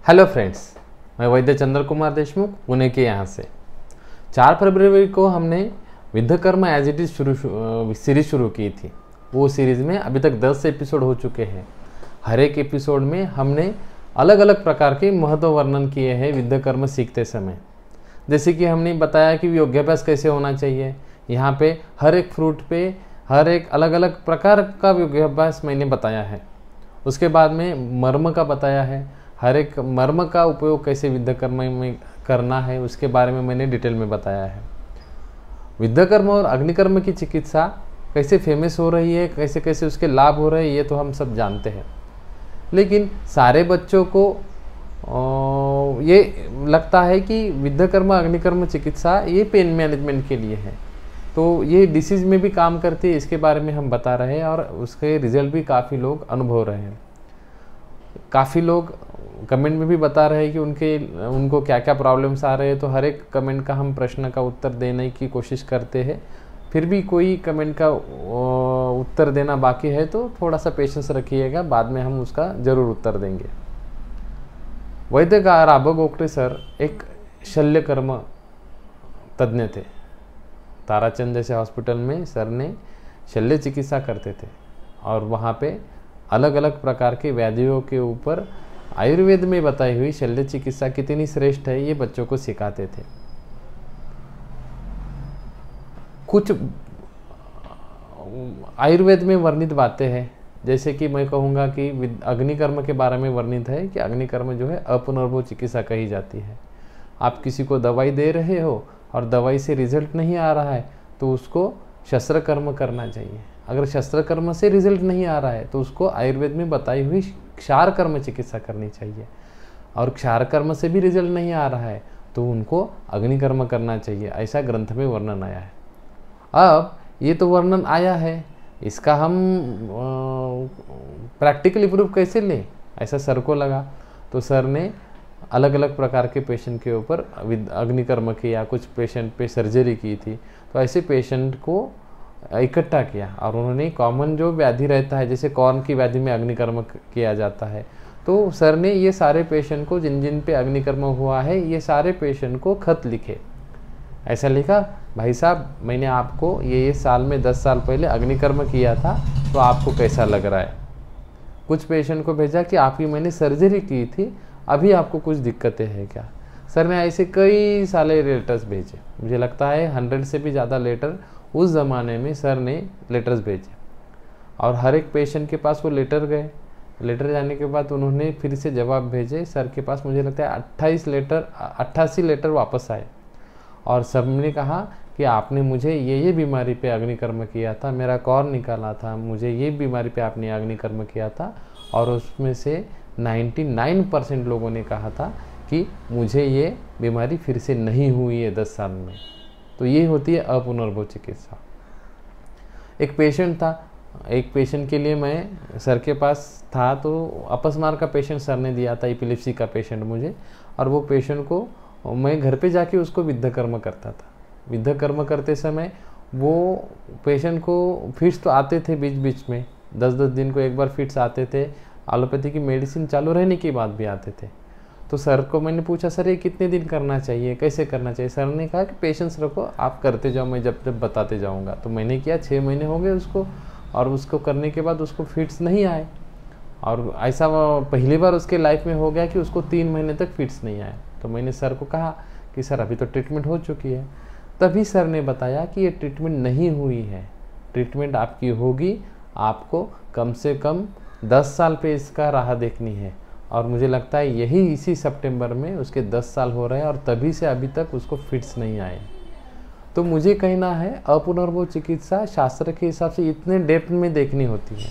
Hello friends, मैं वैद्य चंद्र कुमार देशमुख पुणे के यहाँ से 4 फरवरी को हमने विद्याकर्म एज इट इज सीरीज शुरू की थी। वो सीरीज़ में अभी तक 10 एपिसोड हो चुके हैं। हर एक एपिसोड में हमने अलग अलग प्रकार के महत्व वर्णन किए हैं विद्याकर्म सीखते समय। जैसे कि हमने बताया कि योगाभ्यास कैसे होना चाहिए। यहाँ पे हर एक फ्रूट पे हर एक अलग अलग प्रकार का योगाभ्यास मैंने बताया है। उसके बाद में मर्म का बताया है, हर एक मर्म का उपयोग कैसे विद्याकर्म में करना है उसके बारे में मैंने डिटेल में बताया है। विद्याकर्म और अग्निकर्म की चिकित्सा कैसे फेमस हो रही है, कैसे कैसे उसके लाभ हो रहे हैं, ये तो हम सब जानते हैं। लेकिन सारे बच्चों को ये लगता है कि विद्याकर्म अग्निकर्म चिकित्सा ये पेन मैनेजमेंट के लिए है, तो ये डिसीज़ में भी काम करती है। इसके बारे में हम बता रहे हैं और उसके रिजल्ट भी काफ़ी लोग अनुभव रहे हैं। काफ़ी लोग कमेंट में भी बता रहे हैं कि उनको क्या क्या प्रॉब्लम्स आ रहे हैं। तो हर एक कमेंट का हम प्रश्न का उत्तर देने की कोशिश करते हैं। फिर भी कोई कमेंट का उत्तर देना बाकी है तो थोड़ा सा पेशेंस रखिएगा, बाद में हम उसका ज़रूर उत्तर देंगे। वैद्य राबा गोखटे सर एक शल्यकर्म तज्ञ थे। ताराचंद जैसे हॉस्पिटल में सर ने शल्य चिकित्सा करते थे और वहाँ पे अलग अलग प्रकार के व्याधियों के ऊपर आयुर्वेद में बताई हुई शल्य चिकित्सा कितनी श्रेष्ठ है ये बच्चों को सिखाते थे। कुछ आयुर्वेद में वर्णित बातें हैं, जैसे कि मैं कहूँगा कि अग्निकर्म के बारे में वर्णित है कि अग्निकर्म जो है अपुनर्भव चिकित्सा कही जाती है। आप किसी को दवाई दे रहे हो और दवाई से रिजल्ट नहीं आ रहा है तो उसको शस्त्रकर्म करना चाहिए। अगर शस्त्रकर्म से रिजल्ट नहीं आ रहा है तो उसको आयुर्वेद में बताई हुई क्षार कर्म चिकित्सा करनी चाहिए। और क्षार कर्म से भी रिजल्ट नहीं आ रहा है तो उनको अग्निकर्म करना चाहिए, ऐसा ग्रंथ में वर्णन आया है। अब ये तो वर्णन आया है, इसका हम प्रैक्टिकली प्रूफ कैसे लें, ऐसा सर को लगा। तो सर ने अलग अलग प्रकार के पेशेंट के ऊपर अग्निकर्म की या कुछ पेशेंट पे सर्जरी की थी, तो ऐसे पेशेंट को इकट्ठा किया और उन्होंने कॉमन जो व्याधि रहता है, जैसे कॉर्न की व्याधि में अग्निकर्म किया जाता है, तो सर ने ये सारे पेशेंट को जिन जिन पे अग्निकर्म हुआ है ये सारे पेशेंट को खत लिखे। ऐसा लिखा, भाई साहब मैंने आपको ये साल में 10 साल पहले अग्निकर्म किया था, तो आपको कैसा लग रहा है। कुछ पेशेंट को भेजा कि आपकी मैंने सर्जरी की थी, अभी आपको कुछ दिक्कतें हैं क्या। सर ने ऐसे कई सारे लेटर्स भेजे, मुझे लगता है 100 से भी ज़्यादा लेटर उस ज़माने में सर ने लेटर्स भेजे। और हर एक पेशेंट के पास वो लेटर गए। लेटर जाने के बाद उन्होंने फिर से जवाब भेजे सर के पास। मुझे लगता है 88 लेटर वापस आए और सबने कहा कि आपने मुझे ये बीमारी पे अग्निकर्म किया था, मेरा कॉर्न निकाला था, मुझे ये बीमारी पे आपने अग्निकर्म किया था। और उसमें से 99% लोगों ने कहा था कि मुझे ये बीमारी फिर से नहीं हुई है 10 साल में। तो ये होती है अपुनर्भव चिकित्सा। एक पेशेंट था, एक पेशेंट के लिए मैं सर के पास था, तो अपस्मार का पेशेंट सर ने दिया था, एपिलेप्सी का पेशेंट मुझे। और वो पेशेंट को मैं घर पे जाके उसको विद्याकर्म करता था। विद्याकर्म करते समय वो पेशेंट को फिट्स तो आते थे बीच बीच में, 10-10 दिन को एक बार फिट्स आते थे। एलोपैथी की मेडिसिन चालू रहने के बाद भी आते थे। तो सर को मैंने पूछा, सर ये कितने दिन करना चाहिए, कैसे करना चाहिए। सर ने कहा कि पेशेंस रखो, आप करते जाओ, मैं जब जब बताते जाऊंगा। तो मैंने किया, 6 महीने हो गए उसको, और उसको करने के बाद उसको फिट्स नहीं आए। और ऐसा पहली बार उसके लाइफ में हो गया कि उसको 3 महीने तक फिट्स नहीं आए। तो मैंने सर को कहा कि सर अभी तो ट्रीटमेंट हो चुकी है। तभी सर ने बताया कि ये ट्रीटमेंट नहीं हुई है, ट्रीटमेंट आपकी होगी, आपको कम से कम 10 साल पे इसका राह देखनी है। और मुझे लगता है यही इसी सितंबर में उसके 10 साल हो रहे हैं और तभी से अभी तक उसको फिट्स नहीं आए। तो मुझे कहना है अपुनर्भव चिकित्सा शास्त्र के हिसाब से इतने डेप्थ में देखनी होती है।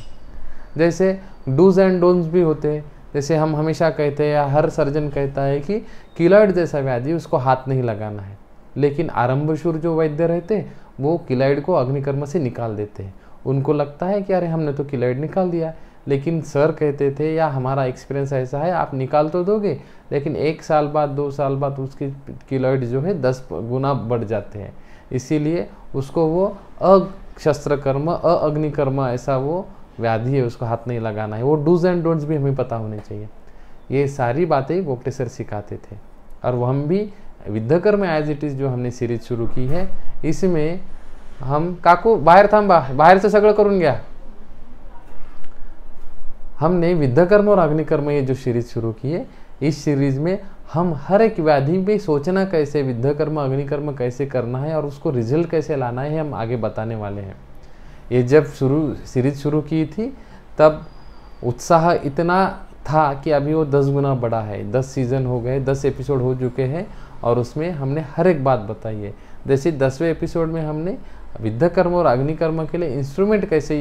जैसे डूज एंड डोंट्स भी होते हैं। जैसे हम हमेशा कहते हैं या हर सर्जन कहता है कि किलॉइड जैसा व्याधि उसको हाथ नहीं लगाना है, लेकिन आरंभशूर जो वैद्य रहते हैं वो किलॉइड को अग्निकर्म से निकाल देते हैं। उनको लगता है कि अरे हमने तो किलॉइड निकाल दिया, लेकिन सर कहते थे या हमारा एक्सपीरियंस ऐसा है, आप निकाल तो दोगे लेकिन 1 साल बाद 2 साल बाद उसके किलॉइड जो है 10 गुना बढ़ जाते हैं। इसीलिए उसको वो अशस्त्रकर्म अग्निकर्म ऐसा वो व्याधि है, उसको हाथ नहीं लगाना है। वो डूज एंड डोंट्स भी हमें पता होने चाहिए। ये सारी बातें गोगटे सर सिखाते थे। और वो हम भी विद्याकर्म एज इट इज जो हमने सीरीज शुरू की है, इसमें हम काकू बाहेर थांबा, बाहेरचं सगळं करून घ्या। हमने विद्याकर्म और अग्निकर्म ये जो सीरीज शुरू की है, इस सीरीज में हम हर एक व्याधि में सोचना कैसे, विद्याकर्म अग्निकर्म कैसे करना है और उसको रिजल्ट कैसे लाना है, हम आगे बताने वाले हैं। ये जब सीरीज शुरू की थी तब उत्साह इतना था कि अभी वो 10 गुना बढ़ा है। 10 सीजन हो गए, 10 एपिसोड हो चुके हैं और उसमें हमने हर एक बात बताई है। जैसे 10वें एपिसोड में हमने विद्याकर्म और अग्निकर्म के लिए इंस्ट्रूमेंट कैसे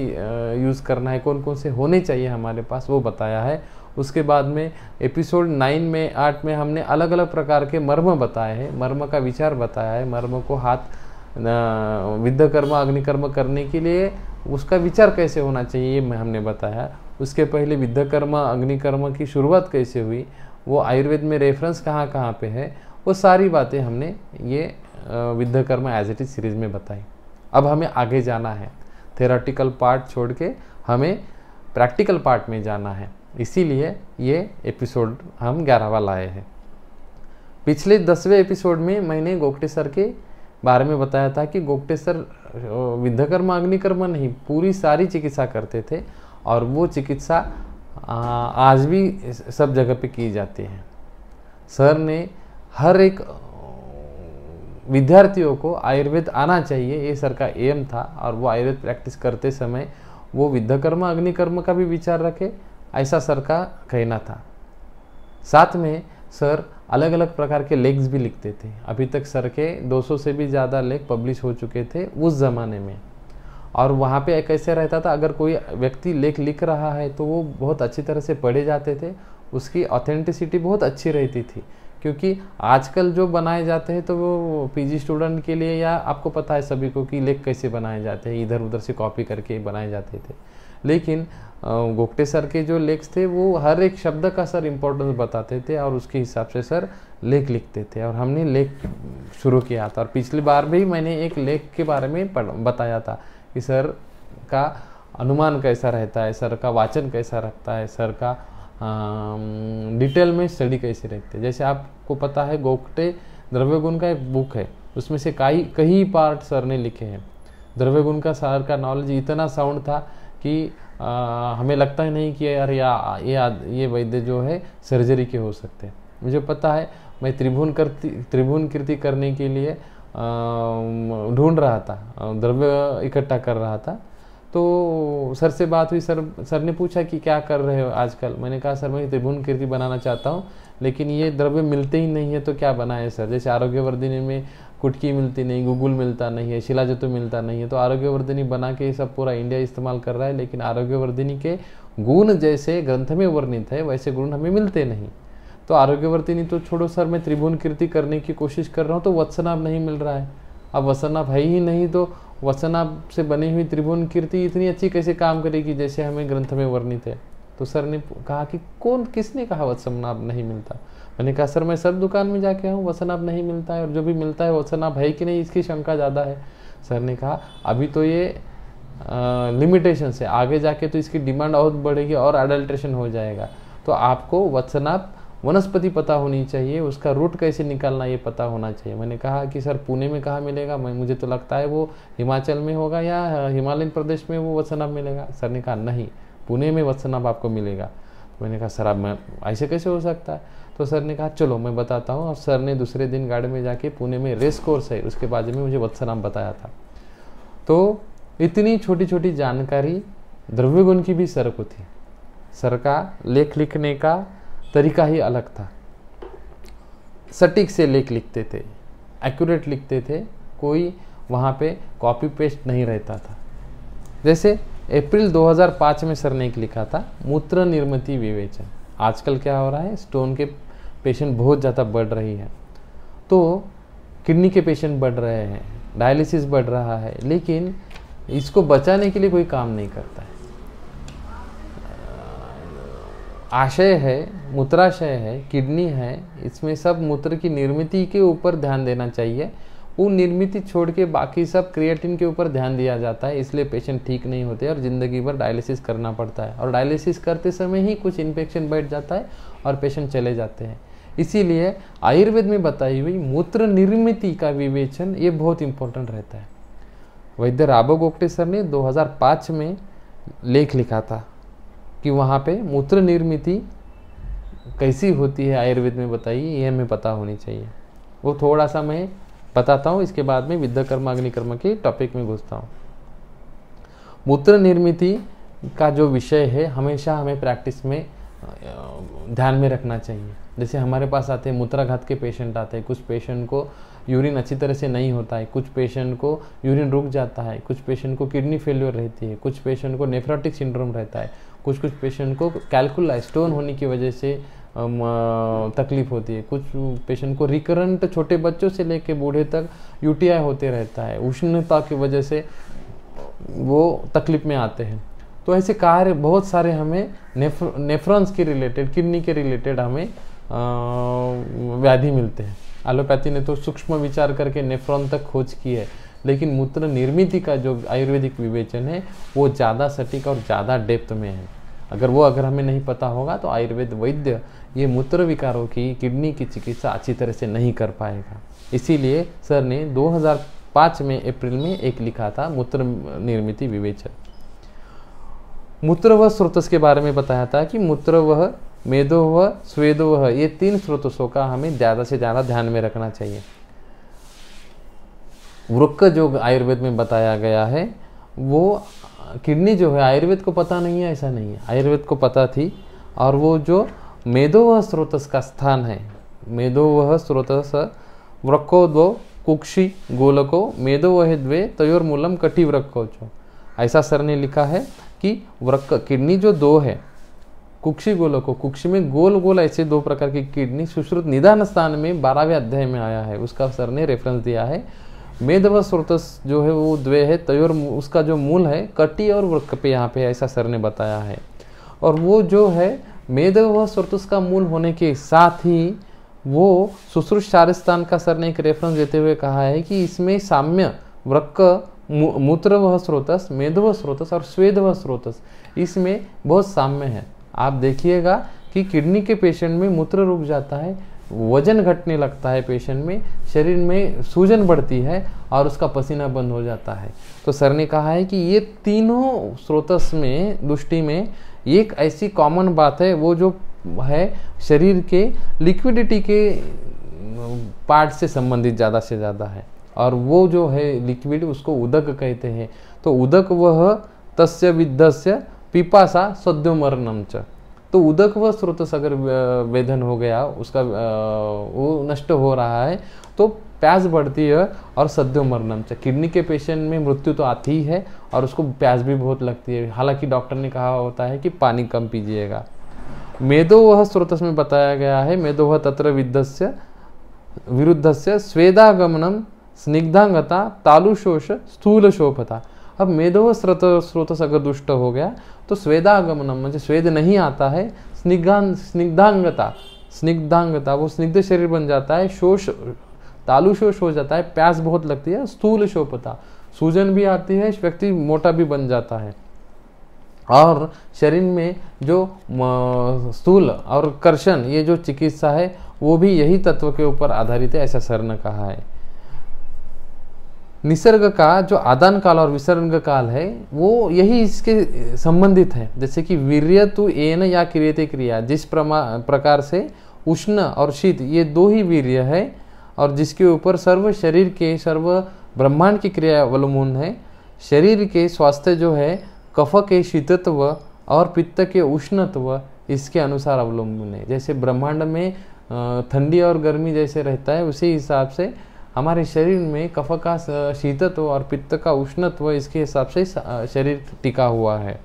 यूज़ करना है, कौन कौन से होने चाहिए हमारे पास, वो बताया है। उसके बाद में एपिसोड 9 में 8 में हमने अलग अलग प्रकार के मर्म बताए हैं, मर्म का विचार बताया है। मर्म को हाथ विद्याकर्म अग्निकर्म करने के लिए उसका विचार कैसे होना चाहिए ये हमने बताया। उसके पहले विद्याकर्म अग्निकर्म की शुरुआत कैसे हुई, वो आयुर्वेद में रेफरेंस कहाँ कहाँ पे है, वो सारी बातें हमने ये विद्याकर्म एज इट इज सीरीज में बताई। अब हमें आगे जाना है, थेरेटिकल पार्ट छोड़ के हमें प्रैक्टिकल पार्ट में जाना है, इसीलिए ये एपिसोड हम 11वां लाए हैं। पिछले 10वें एपिसोड में मैंने गोगटे सर के बारे में बताया था कि गोगटे सर विद्याकर्म अग्निकर्म नहीं, पूरी सारी चिकित्सा करते थे और वो चिकित्सा आज भी सब जगह पे की जाती है। सर ने हर एक विद्यार्थियों को आयुर्वेद आना चाहिए, ये सर का एम था। और वो आयुर्वेद प्रैक्टिस करते समय वो विद्याकर्म अग्निकर्म का भी विचार रखे, ऐसा सर का कहना था। साथ में सर अलग अलग प्रकार के लेख्स भी लिखते थे। अभी तक सर के 200 से भी ज़्यादा लेख पब्लिश हो चुके थे उस ज़माने में। और वहाँ पे कैसे रहता था, अगर कोई व्यक्ति लेख लिख रहा है तो वो बहुत अच्छी तरह से पढ़े जाते थे, उसकी ऑथेंटिसिटी बहुत अच्छी रहती थी। क्योंकि आजकल जो बनाए जाते हैं तो वो पीजी स्टूडेंट के लिए, या आपको पता है सभी को कि लेख कैसे बनाए जाते हैं, इधर उधर से कॉपी करके बनाए जाते थे। लेकिन गोगटे सर के जो लेख थे वो हर एक शब्द का सर इम्पोर्टेंस बताते थे और उसके हिसाब से सर लेख लिखते थे। और हमने लेख शुरू किया था और पिछली बार भी मैंने एक लेख के बारे में बताया था कि सर का अनुमान कैसा रहता है, सर का वाचन कैसा रखता है, सर का डिटेल में स्टडी कैसे रखते हैं। जैसे आपको पता है गोगटे द्रव्य गुण का एक बुक है, उसमें से कई पार्ट सर ने लिखे हैं। द्रव्य गुण का सर का नॉलेज इतना साउंड था कि हमें लगता ही नहीं कि यार ये वैद्य जो है सर्जरी के हो सकते हैं। मुझे पता है, मैं त्रिभुवन कीर्ति करने के लिए ढूंढ रहा था, द्रव्य इकट्ठा कर रहा था। तो सर से बात हुई, सर ने पूछा कि क्या कर रहे हो आजकल। मैंने कहा सर मैं त्रिभुवन कीर्ति बनाना चाहता हूँ, लेकिन ये द्रव्य मिलते ही नहीं है, तो क्या बनाए सर। जैसे आरोग्यवर्धिनी में कुटकी मिलती नहीं, गुगुल मिलता नहीं है, शिलाजतु मिलता नहीं है, तो आरोग्यवर्धिनी बना के सब पूरा इंडिया इस्तेमाल कर रहा है, लेकिन आरोग्यवर्धिनी के गुण जैसे ग्रंथ में वर्णित है वैसे गुण हमें मिलते नहीं। तो आरोग्यवर्धिनी तो छोड़ो सर, मैं त्रिभुवन कीर्ति करने की कोशिश कर रहा हूँ तो वत्सनाभ नहीं मिल रहा है। अब वत्सनाभ है ही नहीं तो वत्सनाभ से बनी हुई त्रिभुवन कीर्ति इतनी अच्छी कैसे काम करेगी जैसे हमें ग्रंथ में वर्णित है। तो सर ने कहा कि किसने कहा वत्सनाभ नहीं मिलता। मैंने कहा सर मैं सब दुकान में जाके आऊँ, वत्सनाभ नहीं मिलता है, और जो भी मिलता है वत्सनाभ है कि नहीं इसकी शंका ज़्यादा है। सर ने कहा अभी तो ये लिमिटेशन से आगे जाके तो इसकी डिमांड और बढ़ेगी और अडल्ट्रेशन हो जाएगा। तो आपको वत्सनाभ वनस्पति पता होनी चाहिए, उसका रूट कैसे निकालना ये पता होना चाहिए। मैंने कहा कि सर पुणे में कहाँ मिलेगा, मुझे तो लगता है वो हिमाचल में होगा या हिमालयन प्रदेश में वो वत्सनाभ मिलेगा। सर ने कहा नहीं, पुणे में वत्सनाभ आपको मिलेगा। मैंने कहा सर अब मैं ऐसे कैसे हो सकता है। तो सर ने कहा चलो मैं बताता हूँ। और सर ने दूसरे दिन गाड़ी में जाके पुणे में रेस कोर्स है उसके बाजू में मुझे वत्सनाभ बताया था। तो इतनी छोटी छोटी जानकारी द्रव्य गुण की भी सर को थी। सर का लेख लिखने का तरीका ही अलग था, सटीक से लेख लिखते थे, एक्यूरेट लिखते थे, कोई वहाँ पे कॉपी पेस्ट नहीं रहता था। जैसे अप्रैल 2005 में सर ने एक लिखा था मूत्र निर्मिति विवेचन। आजकल क्या हो रहा है, स्टोन के पेशेंट बहुत ज़्यादा बढ़ रही है, तो किडनी के पेशेंट बढ़ रहे हैं, डायलिसिस बढ़ रहा है, लेकिन इसको बचाने के लिए कोई काम नहीं करता है। आशय है, मूत्राशय है, किडनी है, इसमें सब मूत्र की निर्मिति के ऊपर ध्यान देना चाहिए। वो निर्मिति छोड़ के बाकी सब क्रिएटिन के ऊपर ध्यान दिया जाता है, इसलिए पेशेंट ठीक नहीं होते और ज़िंदगी भर डायलिसिस करना पड़ता है। और डायलिसिस करते समय ही कुछ इन्फेक्शन बैठ जाता है और पेशेंट चले जाते हैं। इसीलिए आयुर्वेद में बताई हुई मूत्र निर्मिति का विवेचन ये बहुत इंपॉर्टेंट रहता है। वैद्य राबो गोगटे सर ने 2005 में लेख लिखा था कि वहाँ पे मूत्र निर्मिति कैसी होती है आयुर्वेद में बताइए, ये हमें पता होनी चाहिए। वो थोड़ा सा मैं बताता हूँ, इसके बाद में विद्याकर्म अग्निकर्म के टॉपिक में घुसता हूँ। मूत्र निर्मिति का जो विषय है हमेशा हमें प्रैक्टिस में ध्यान में रखना चाहिए। जैसे हमारे पास आते हैं मूत्राघात के पेशेंट आते हैं, कुछ पेशेंट को यूरिन अच्छी तरह से नहीं होता है, कुछ पेशेंट को यूरिन रुक जाता है, कुछ पेशेंट को किडनी फेलियर रहती है, कुछ पेशेंट को नेफ्रोटिक सिंड्रोम रहता है, कुछ पेशेंट को कैल्कुला स्टोन होने की वजह से तकलीफ होती है, कुछ पेशेंट को रिकरेंट छोटे बच्चों से लेकर बूढ़े तक यूटीआई होते रहता है, उष्णता की वजह से वो तकलीफ में आते हैं। तो ऐसे कार्य बहुत सारे हमें नेफ्रॉन्स के रिलेटेड, किडनी के रिलेटेड हमें व्याधि मिलते हैं। एलोपैथी ने तो सूक्ष्म विचार करके नेफ्रॉन तक खोज की है, लेकिन मूत्र निर्मिति का जो आयुर्वेदिक विवेचन है वो ज़्यादा सटीक और ज़्यादा डेप्थ में है। अगर हमें नहीं पता होगा तो आयुर्वेद वैद्य ये मूत्र विकारों की, किडनी की चिकित्सा अच्छी तरह से नहीं कर पाएगा। इसीलिए सर ने 2005 में अप्रैल में एक लिखा था मूत्र निर्मिति विवेचन। मूत्र व स्रोतस के बारे में बताया था कि मूत्र वह, मेदो वह, स्वेदो वह, ये 3 स्रोतसों का हमें ज़्यादा से ज़्यादा ध्यान में रखना चाहिए। वृक्क जो आयुर्वेद में बताया गया है वो, किडनी जो है आयुर्वेद को पता नहीं है ऐसा नहीं है, आयुर्वेद को पता थी। और वो जो मेदो वह स्रोतस का स्थान है, मेदो वह स्रोतस वृक्को द्वौ कुक्षि गोलको मेदो वह द्वे तयोर्मूलम कटी वृक्को चो, ऐसा सर ने लिखा है कि वृक्क किडनी जो 2 है, कुक्षि गोलको, कुक्षि में गोल गोल ऐसे 2 प्रकार की किडनी सुश्रुत निदान स्थान में 12वें अध्याय में आया है, उसका सर ने रेफरेंस दिया है। मेदव स्रोतस जो है वो द्वे है, तयोर उसका जो मूल है कटी और वृक्क पे यहाँ पे ऐसा सर ने बताया है। और वो जो है मेदव स्रोतस का मूल होने के साथ ही वो सुश्रुत शारिस्तान का सर ने एक रेफरेंस देते हुए कहा है कि इसमें साम्य वृक्क, मूत्र वह स्रोतस, मेदव स्रोतस और स्वेद वह स्रोतस, इसमें बहुत साम्य है। आप देखिएगा कि किडनी के पेशेंट में मूत्र रुक जाता है, वजन घटने लगता है पेशेंट में, शरीर में सूजन बढ़ती है और उसका पसीना बंद हो जाता है। तो सर ने कहा है कि ये तीनों स्रोतस में दृष्टि में एक ऐसी कॉमन बात है, वो जो है शरीर के लिक्विडिटी के पार्ट से संबंधित ज़्यादा से ज़्यादा है। और वो जो है लिक्विड उसको उदक कहते हैं। तो उदक वह तस्य विद्धस्य पिपासा सद्योमरणम च, तो उदक व स्रोतस अगर वेदन हो गया, उसका वो नष्ट हो रहा है तो प्यास बढ़ती है और सद्यो मरणम से, किडनी के पेशेंट में मृत्यु तो आती ही है और उसको प्यास भी बहुत लगती है। हालांकि डॉक्टर ने कहा होता है कि पानी कम पीजिएगा। मेदो वह स्रोतस में बताया गया है, मेदो वह तत्र विद्धस्य विरुद्धस्य स्वेदागमनम स्निग्धांगता तालुशोष स्थूल शोभता। अब मेदो स्रोतस अगर दुष्ट हो गया तो स्वेदागमनम म्हणजे स्वेद नहीं आता है, स्निग्धांगता, वो स्निग्ध शरीर बन जाता है, शोष तालुशोष हो जाता है, प्यास बहुत लगती है, स्थूल शोभता, सूजन भी आती है, व्यक्ति मोटा भी बन जाता है। और शरीर में जो स्थूल और कर्षण ये जो चिकित्सा है वो भी यही तत्व के ऊपर आधारित है, ऐसा सर ने कहा है। निसर्ग का जो आदान काल और विसर्ग काल है वो यही इसके संबंधित है। जैसे कि वीर्य तु एन या क्रियते क्रिया, जिस प्रकार से उष्ण और शीत ये 2 ही वीर्य है और जिसके ऊपर सर्व शरीर के, सर्व ब्रह्मांड की क्रिया अवलंबन है। शरीर के स्वास्थ्य जो है कफ के शीतत्व और पित्त के उष्णत्व इसके अनुसार अवलंबन है। जैसे ब्रह्मांड में ठंडी और गर्मी जैसे रहता है उसी हिसाब से हमारे शरीर में कफ का शीतत्व और पित्त का उष्णत्व इसके हिसाब से शरीर टिका हुआ है।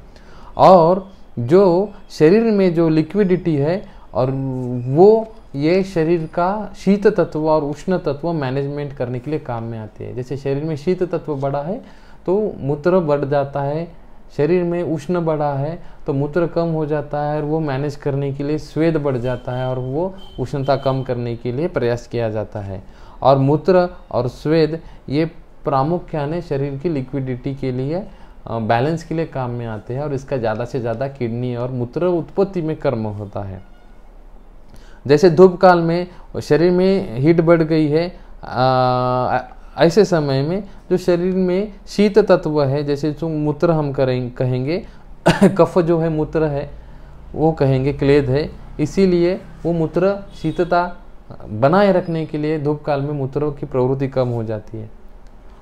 और जो शरीर में जो लिक्विडिटी है और वो ये शरीर का शीत तत्व और उष्ण तत्व मैनेजमेंट करने के लिए काम में आती है। जैसे शरीर में शीत तत्व बढ़ा है तो मूत्र बढ़ जाता है, शरीर में उष्ण बढ़ा है तो मूत्र कम हो जाता है और वो मैनेज करने के लिए स्वेद बढ़ जाता है और वो उष्णता कम करने के लिए प्रयास किया जाता है। और मूत्र और स्वेद ये प्रामुख्याने शरीर की लिक्विडिटी के लिए, बैलेंस के लिए काम में आते हैं और इसका ज़्यादा से ज़्यादा किडनी और मूत्र उत्पत्ति में कर्म होता है। जैसे धूप काल में शरीर में हीट बढ़ गई है, ऐसे समय में जो शरीर में शीत तत्व है, जैसे जो मूत्र हम कहेंगे कफ जो है मूत्र है वो कहेंगे क्लेद है, इसीलिए वो मूत्र शीतता बनाए रखने के लिए धूप काल में मूत्रों की प्रवृत्ति कम हो जाती है।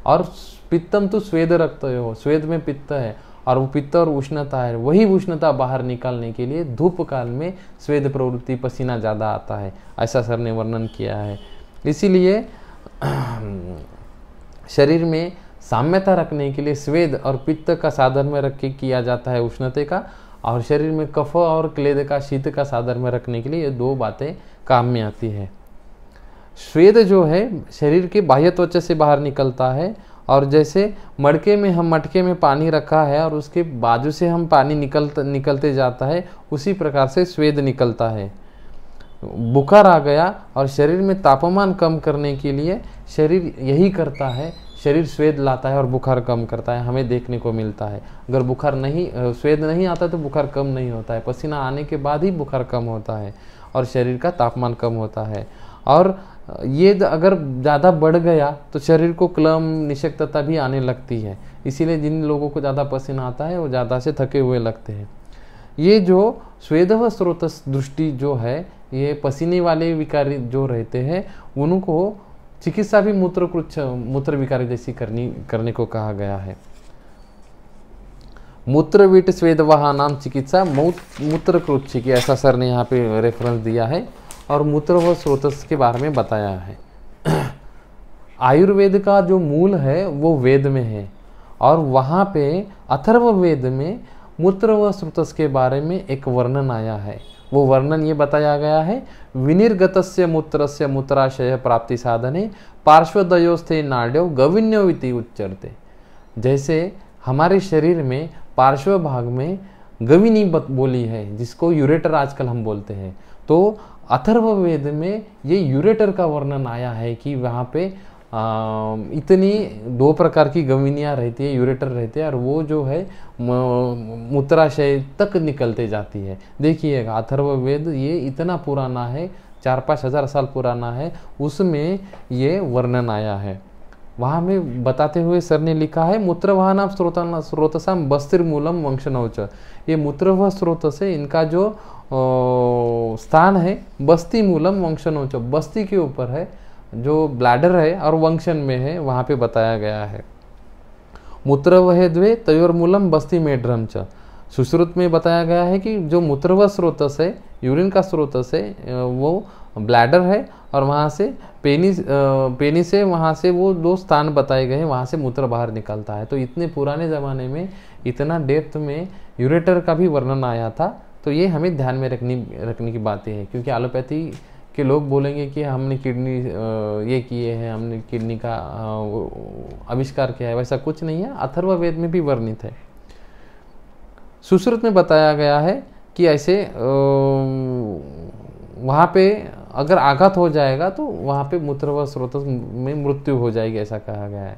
और पित्तम तो स्वेद रक्त हो, स्वेद में पित्त है और वो पित्त और उष्णता है, वही उष्णता बाहर निकालने के लिए धूप काल में स्वेद प्रवृत्ति पसीना ज़्यादा आता है, ऐसा सर ने वर्णन किया है। इसीलिए शरीर में साम्यता रखने के लिए स्वेद और पित्त का साधन में रख के किया जाता है उष्णते का, और शरीर में कफ और क्लेद का शीत का साधन में रखने के लिए ये दो बातें काम में आती है। स्वेद जो है शरीर के बाह्य त्वचा से बाहर निकलता है, और जैसे मटके में पानी रखा है और उसके बाजू से हम पानी निकलते जाता है, उसी प्रकार से स्वेद निकलता है। बुखार आ गया और शरीर में तापमान कम करने के लिए शरीर यही करता है, शरीर स्वेद लाता है और बुखार कम करता है, हमें देखने को मिलता है। अगर बुखार नहीं स्वेद नहीं आता तो बुखार कम नहीं होता है, पसीना आने के बाद ही बुखार कम होता है और शरीर का तापमान कम होता है। और ये अगर ज़्यादा बढ़ गया तो शरीर को क्लम निशक्तता भी आने लगती है, इसीलिए जिन लोगों को ज़्यादा पसीना आता है वो ज़्यादा से थके हुए लगते हैं। ये जो स्वेद व स्रोत दृष्टि जो है, ये पसीने वाले विकारी जो रहते हैं उनको चिकित्सा भी मूत्र विकारी जैसी करने को कहा गया है। मूत्रवीट स्वेदवाहानाम चिकित्सा मूत्रकृच्छी की, ऐसा सर ने यहाँ पे रेफरेंस दिया है और मूत्र व स्रोतस के बारे में बताया है। आयुर्वेद का जो मूल है वो वेद में है, और वहाँ पे अथर्ववेद में मूत्र व स्रोतस के बारे में एक वर्णन आया है। वो वर्णन ये बताया गया है, विनिर्गतस्य मूत्रस्य मूत्राशय प्राप्ति साधने पार्श्वदयोस्थे नाड्यो गविन्यो इति उच्चरते। जैसे हमारे शरीर में पार्श्व भाग में गविनी बोली है, जिसको यूरेटर आजकल हम बोलते हैं, तो अथर्ववेद में ये यूरेटर का वर्णन आया है कि वहाँ पे इतनी दो प्रकार की गविनियाँ रहती है, यूरेटर रहते हैं, और वो जो है मूत्राशय तक निकलते जाती है। देखिएगा अथर्ववेद ये इतना पुराना है, 4-5 हज़ार साल पुराना है, उसमें ये वर्णन आया है। वहाँ में बताते हुए सर ने लिखा है, मूत्रवाहनाम स्रोतसाम बस्तिर्मूलम वंशनौच। ये मूत्र व स्रोत से इनका जो स्थान है बस्ती मूलम वंशनौच, बस्ती के ऊपर है, जो ब्लैडर है और वंशन में है, वहाँ पे बताया गया है। मूत्र वह द्वे तयोर्मूलम बस्ती मेड्रम च। सुश्रुत में बताया गया है कि जो मूत्र व स्रोतस है, यूरिन का स्रोतस है, वो ब्लैडर है, और वहाँ से पेनी से वहाँ से वो दो स्थान बताए गए हैं, वहाँ से मूत्र बाहर निकलता है। तो इतने पुराने ज़माने में इतना डेप्थ में यूरेटर का भी वर्णन आया था। तो ये हमें ध्यान में रखने की बातें हैं, क्योंकि एलोपैथी के लोग बोलेंगे कि हमने किडनी ये किए हैं, हमने किडनी का आविष्कार किया है, वैसा कुछ नहीं है, अथर्ववेद में भी वर्णित है। सुश्रुत में बताया गया है कि ऐसे वहाँ पे अगर आघात हो जाएगा तो वहाँ पे मूत्र व स्रोत में मृत्यु हो जाएगी, ऐसा कहा गया है।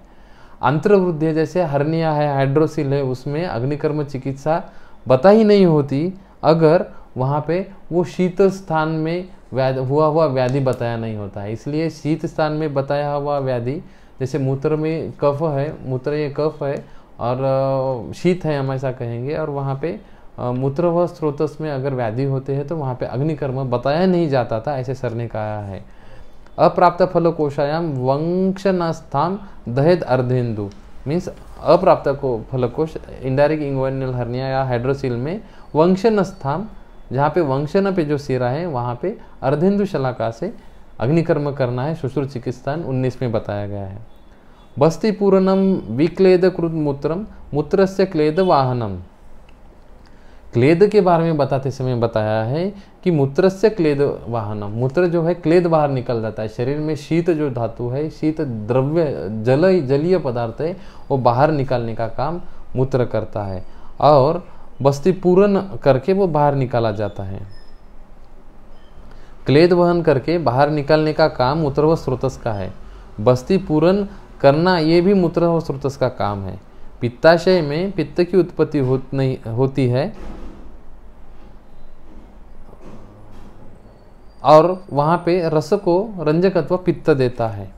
अंतर्वृद्धि जैसे हर्निया है, हाइड्रोसिल है, उसमें अग्निकर्म चिकित्सा बता ही नहीं होती अगर वहाँ पे वो शीत स्थान में हुआ व्याधि बताया नहीं होता है। इसलिए शीत स्थान में बताया हुआ व्याधि, जैसे मूत्र में कफ है, मूत्र ये कफ है और शीत है, हम ऐसा कहेंगे, और वहाँ पे मूत्र व स्रोतस में अगर व्याधि होते हैं तो वहाँ पे अग्निकर्म बताया नहीं जाता था, ऐसे सर ने कहा है। अप्राप्त फलकोशायाम वंशनस्थाम दहेद अर्धेन्दु, मीन्स अप्राप्त फलकोश इंडायरेक्ट इंग्वाइनल हर्निया या हाइड्रोसिल में वंशन स्थान, जहाँ पे वंशन पे जो सिरा है वहाँ पे अर्धेन्दु शलाका से अग्निकर्म करना है। सुश्रुत चिकित्सा 19 में बताया गया है। बस्ती पूर्णम विक्लेद कृत मूत्रम मूत्रस्य क्लेद वाहनम। क्लेद के बारे में बताते समय बताया है कि मूत्रस्य क्लेद वाहनम, मूत्र जो है क्लेद बाहर निकल जाता है। शरीर में शीत जो धातु है, शीत द्रव्य जलीय पदार्थ है, वो बाहर निकालने का काम मूत्र करता है, और बस्ती पूर्ण करके वो बाहर निकाला जाता है। क्लेद वहन करके बाहर निकालने का काम मूत्र व स्रोतस का है। बस्ती पूर्ण करना ये भी मूत्र व स्रोतस का काम है। पित्ताशय में पित्त की उत्पत्ति होती है, और वहाँ पे रस को रंजकत्व पित्त देता है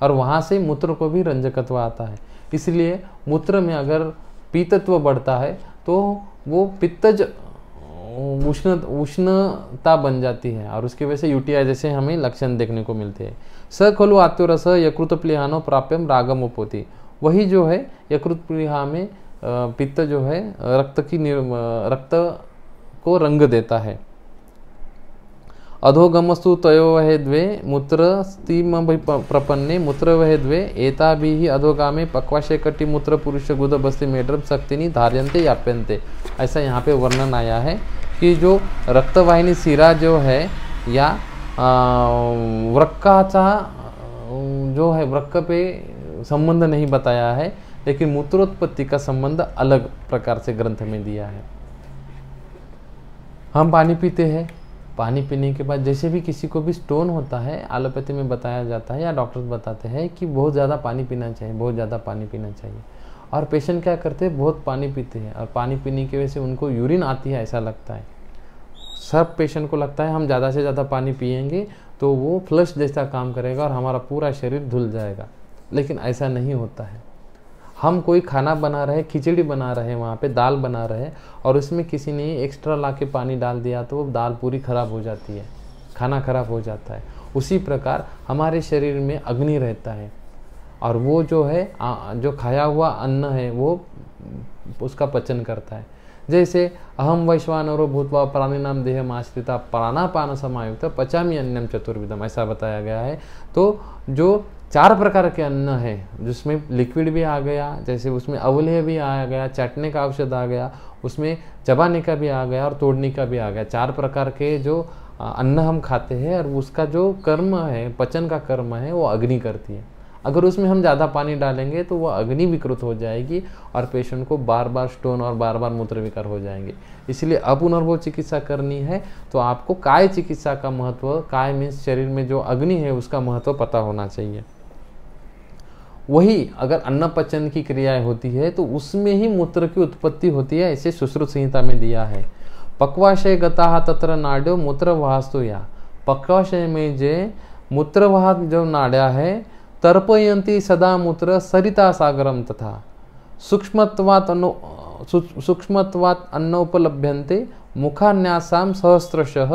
और वहाँ से मूत्र को भी रंजकत्व आता है। इसलिए मूत्र में अगर पीतत्व बढ़ता है तो वो पित्तज उष्णता बन जाती है और उसकी वजह से यूटीआई जैसे हमें लक्षण देखने को मिलते हैं। स खलु आत्योरस यकृत प्लीहानो प्राप्यम रागम उपोति, वही जो है यकृत प्लीहा में पित्त जो है रक्त को रंग देता है। अधोगमस्तु तयोवहे द्वे मूत्र स्तीम प्रपन्ने मूत्रवहे द्वे एताभिः अधोगामे पक्वाशयकटि मूत्र पुरुष गुद बस्ति मेड्रम शक्तिनी धार्यन्ते याप्यन्ते। ऐसा यहाँ पे वर्णन आया है कि जो रक्तवाहिनी सिरा जो है या वृक्काचा जो है वृक्क पे संबंध नहीं बताया है, लेकिन मूत्रोत्पत्ति का संबंध अलग प्रकार से ग्रंथ में दिया है। हम पानी पीते हैं, पानी पीने के बाद जैसे भी किसी को भी स्टोन होता है, एलोपैथी में बताया जाता है या डॉक्टर्स बताते हैं कि बहुत ज़्यादा पानी पीना चाहिए, बहुत ज़्यादा पानी पीना चाहिए। और पेशेंट क्या करते हैं, बहुत पानी पीते हैं और पानी पीने की वजह से उनको यूरिन आती है ऐसा लगता है। सब पेशेंट को लगता है हम ज़्यादा से ज़्यादा पानी पिएंगे तो वो फ्लश जैसा काम करेगा और हमारा पूरा शरीर धुल जाएगा, लेकिन ऐसा नहीं होता है। हम कोई खाना बना रहे, खिचड़ी बना रहे, वहाँ पे दाल बना रहे और उसमें किसी ने एक्स्ट्रा ला के पानी डाल दिया तो वो दाल पूरी ख़राब हो जाती है, खाना ख़राब हो जाता है। उसी प्रकार हमारे शरीर में अग्नि रहता है और वो जो है जो खाया हुआ अन्न है वो उसका पचन करता है। जैसे अहम वैश्वानरो भूत्वा प्राणिनाम देहम आश्रिता प्राणापान समायुक्त पचामी अन्नम चतुर्विधम, ऐसा बताया गया है। तो जो 4 प्रकार के अन्न है जिसमें लिक्विड भी आ गया, जैसे उसमें अवलेह भी आ गया, चाटने का औषध आ गया, उसमें चबाने का भी आ गया और तोड़ने का भी आ गया। 4 प्रकार के जो अन्न हम खाते हैं और उसका जो कर्म है, पचन का कर्म है, वो अग्नि करती है। अगर उसमें हम ज़्यादा पानी डालेंगे तो वह अग्नि विकृत हो जाएगी और पेशेंट को बार बार स्टोन और बार बार मूत्र विकार हो जाएंगे। इसलिए अपुनर्भव चिकित्सा करनी है तो आपको काय चिकित्सा का महत्व, काय में शरीर में जो अग्नि है उसका महत्व पता होना चाहिए। वही अगर अन्न पचन की क्रियाएं होती है तो उसमें ही मूत्र की उत्पत्ति होती है, ऐसे सुश्रुत संहिता में दिया है। पक्वाशय गता तत्र नाड्यो मूत्रवाहस्तु या, पक्वाशय में जो मूत्रवाह जो नाड्या है तर्पयन्ति सदा मूत्र सरिता सागरम तथा सूक्ष्मत्वात् अन्नोपलभ्यन्ते मुखान्यासाम सहस्रशः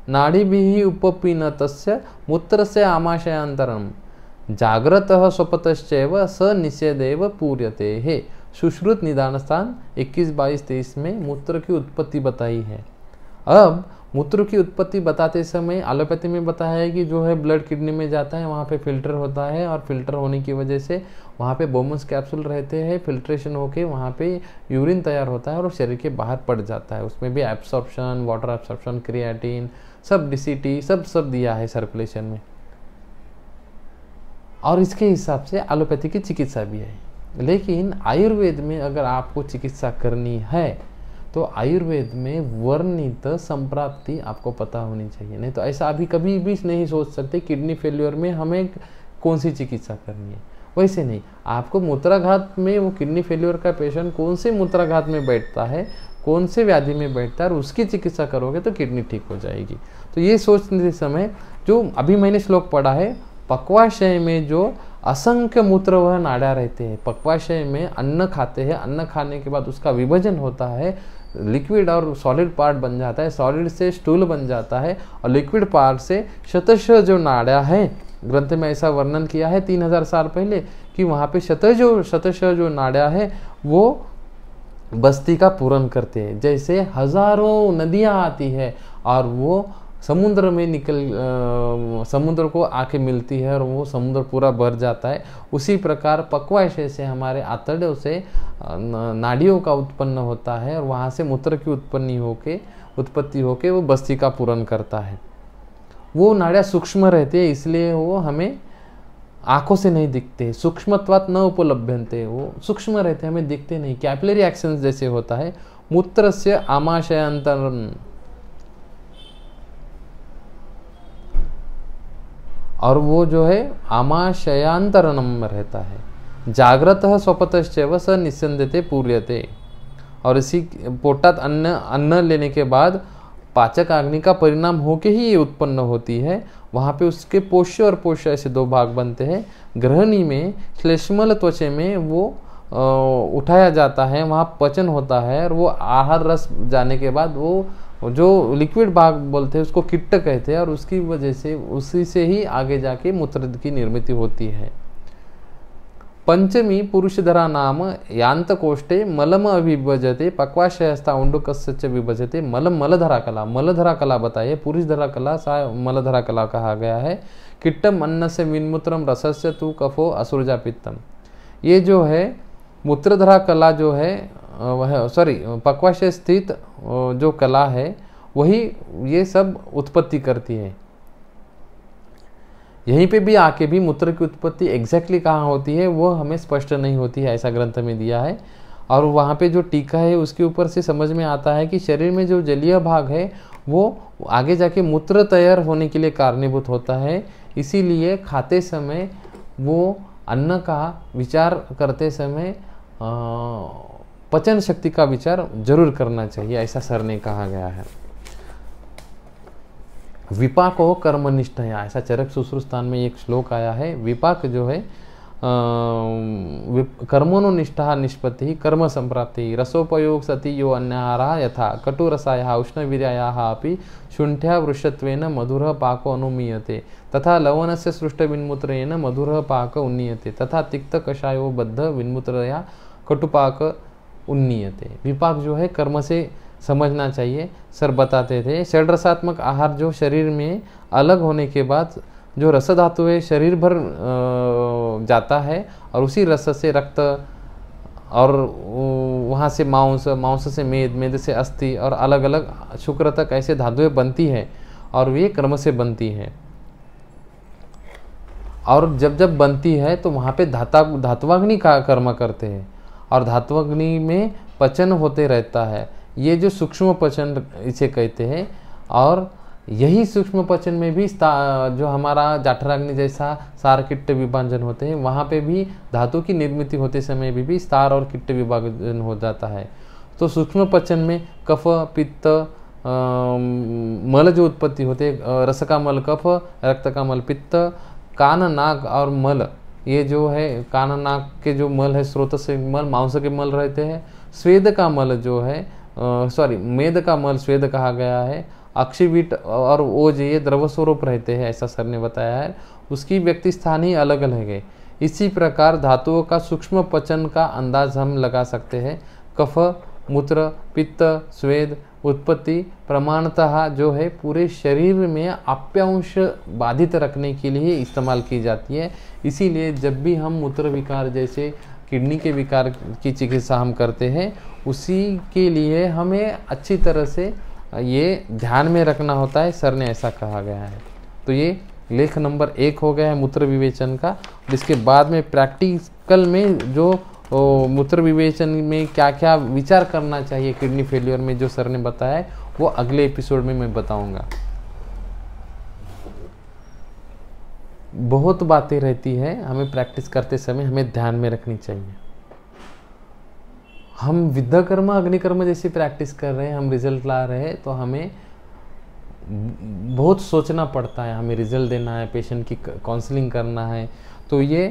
नाड़ीभिः उपपीनतस्य मूत्रस्य आमाशयान्तरम् जाग्रतः स्वपतश्चैव स निषेधेव पूर्यते है। सुश्रुत निदान स्थान 21, 22, 23 में मूत्र की उत्पत्ति बताई है। अब मूत्र की उत्पत्ति बताते समय एलोपैथी में बताया है कि जो है ब्लड किडनी में जाता है, वहाँ पे फिल्टर होता है और फिल्टर होने की वजह से वहाँ पे बोमस कैप्सूल रहते हैं, फिल्ट्रेशन होके वहाँ पे यूरिन तैयार होता है और शरीर के बाहर पड़ जाता है। उसमें भी एब्सॉर्प्शन, वाटर एब्सॉर्प्शन, क्रिएटिन, सब DCT सब दिया है सर्कुलेशन में और इसके हिसाब से एलोपैथी की चिकित्सा भी है। लेकिन आयुर्वेद में अगर आपको चिकित्सा करनी है तो आयुर्वेद में वर्णित संप्राप्ति आपको पता होनी चाहिए, नहीं तो ऐसा अभी कभी भी नहीं सोच सकते किडनी फेल्योर में हमें कौन सी चिकित्सा करनी है। वैसे नहीं, आपको मूत्राघात में वो किडनी फेल्योर का पेशेंट कौन से मूत्राघात में बैठता है, कौन से व्याधि में बैठता है और उसकी चिकित्सा करोगे तो किडनी ठीक हो जाएगी। तो ये सोचते समय जो अभी मैंने श्लोक पढ़ा है, पक्वाशय में जो असंख्य मूत्र वह नाड़ा रहते हैं, पक्वाशय में अन्न खाते हैं, अन्न खाने के बाद उसका विभाजन होता है, लिक्विड और सॉलिड पार्ट बन जाता है, सॉलिड से स्टूल बन जाता है और लिक्विड पार्ट से शतश जो नाड़ा है, ग्रंथ में ऐसा वर्णन किया है 3000 साल पहले कि वहाँ पे शतश जो नाड़ा है वो बस्ती का पूर्ण करते हैं। जैसे हजारों नदियाँ आती है और वो समुद्र में समुद्र को आके मिलती है और वो समुद्र पूरा भर जाता है, उसी प्रकार पक्वाशय से हमारे आंतड़ों से नाड़ियों का उत्पन्न होता है और वहाँ से मूत्र की उत्पत्ति होके वो बस्ती का पूर्ण करता है। वो नाड़ियाँ सूक्ष्म रहती है इसलिए वो हमें आंखों से नहीं दिखते, सूक्ष्मत्वात् न उपलभ्यन्ते, वो सूक्ष्म रहते हैं, हमें दिखते नहीं, कैपिलरी एक्शंस जैसे होता है। मूत्रस्य आमाशयांतरम्, और वो जो है आमाशयांतरणम रहता है। जाग्रतः स्वपतश्चैव स निस्संदेते पूर्यते, और इसी पोटात अन्न लेने के बाद पाचक अग्नि का परिणाम होके ही ये उत्पन्न होती है। वहाँ पे उसके पोष्य और पोष्य ऐसे दो भाग बनते हैं। ग्रहणी में श्लेष्मल त्वचा में वो उठाया जाता है, वहाँ पचन होता है, और वो आहार रस जाने के बाद वो जो लिक्विड भाग बोलते हैं उसको किट्ट कहते हैं, और उसकी वजह से उसी से ही आगे जाके मूत्र की निर्मित होती है। पंचमी पुरुषधरा नाम यांतकोष्ठे मलम अभिभजते पक्वाशयस्था उंडुकस्य च विभजते मलम मलधरा कला। मलधरा कला बताइए, पुरुषधरा कला सा मलधरा कला कहा गया है। किट्टम अन्न से विन्मूत्रम रसस्य तु कफो असुरजा पित्तम। ये जो है मूत्रधरा कला जो है वह पक्वाशय स्थित जो कला है वही ये सब उत्पत्ति करती है। यहीं पे भी आके भी मूत्र की उत्पत्ति एग्जैक्टली कहाँ होती है वो हमें स्पष्ट नहीं होती है, ऐसा ग्रंथ में दिया है। और वहाँ पे जो टीका है उसके ऊपर से समझ में आता है कि शरीर में जो जलीय भाग है वो आगे जाके मूत्र तैयार होने के लिए कारणीभूत होता है। इसीलिए खाते समय वो अन्न का विचार करते समय पचन शक्ति का विचार जरूर करना चाहिए, ऐसा सर ने कहा गया है। विपाको कर्मनिष्ठया, ऐसा चरक सुश्रुतस्थान में एक श्लोक आया है। विपाक जो है कर्मणो निष्ठा निष्पत्ति कर्म संप्राप्ति रसोपयोग सति यो अन्यहारः यथा कटुरसायाः उष्णवीर्यायाः अपि शुण्ठ्या वृषत्वेन मधुरः पाको अनुमीयते तथा लवणस्य सृष्टविन्मूत्रेण मधुरः पाक उन्नीयते तथा तिक्तकषायो बद्ध विन्मूत्रया कटुपाक उन्नीयते। विपाक जो है कर्म से समझना चाहिए। सर बताते थे षड्रसात्मक आहार जो शरीर में अलग होने के बाद जो रस धातु है शरीर भर जाता है, और उसी रस से रक्त, और वहाँ से मांस, मांस से मेद, मेद से अस्थि, और अलग अलग शुक्र तक ऐसे धातुएं बनती है, और वे क्रम से बनती है। और जब जब बनती है तो वहाँ पे धात्वाग्नि का कर्म करते हैं, और धात्वाग्नि में पचन होते रहता है। ये जो सूक्ष्म पचन इसे कहते हैं। और यही सूक्ष्म पचन में भी जो हमारा जाठराग्नि जैसा सार किट्ट विभाजन होते हैं, वहाँ पे भी धातु की निर्मित होते समय भी स्तार और किट्ट विभाजन हो जाता है। तो सूक्ष्म पचन में कफ, पित्त, मल जो उत्पत्ति होते हैं, रस का मल कफ, रक्त का मल पित्त, कान, नाक और मल, ये जो है कान नाक के जो मल है स्रोत से मल, मांस के मल रहते हैं। स्वेद का मल जो है मेद का मल स्वेद कहा गया है। अक्षिवीट और ओज ये द्रव स्वरूप रहते हैं, ऐसा सर ने बताया है। उसकी व्यक्ति स्थान ही अलग अलग है। इसी प्रकार धातुओं का सूक्ष्म पचन का अंदाज हम लगा सकते हैं। कफ, मूत्र, पित्त, स्वेद उत्पत्ति प्रमाणतः जो है पूरे शरीर में आप्यांश बाधित रखने के लिए इस्तेमाल की जाती है। इसीलिए जब भी हम मूत्र विकार जैसे किडनी के विकार की चिकित्सा हम करते हैं, उसी के लिए हमें अच्छी तरह से ये ध्यान में रखना होता है। सर ने ऐसा कहा गया है। तो ये लेख नंबर 1 हो गया है मूत्र विवेचन का। इसके बाद में प्रैक्टिकल में जो मूत्र विवेचन में क्या क्या विचार करना चाहिए किडनी फेलियर में, जो सर ने बताया है, वो अगले एपिसोड में मैं बताऊंगा। बहुत बातें रहती है, हमें प्रैक्टिस करते समय हमें ध्यान में रखनी चाहिए। हम विद्या कर्म अग्निकर्म जैसी प्रैक्टिस कर रहे हैं, हम रिजल्ट ला रहे हैं, तो हमें बहुत सोचना पड़ता है। हमें रिजल्ट देना है, पेशेंट की काउंसलिंग करना है, तो ये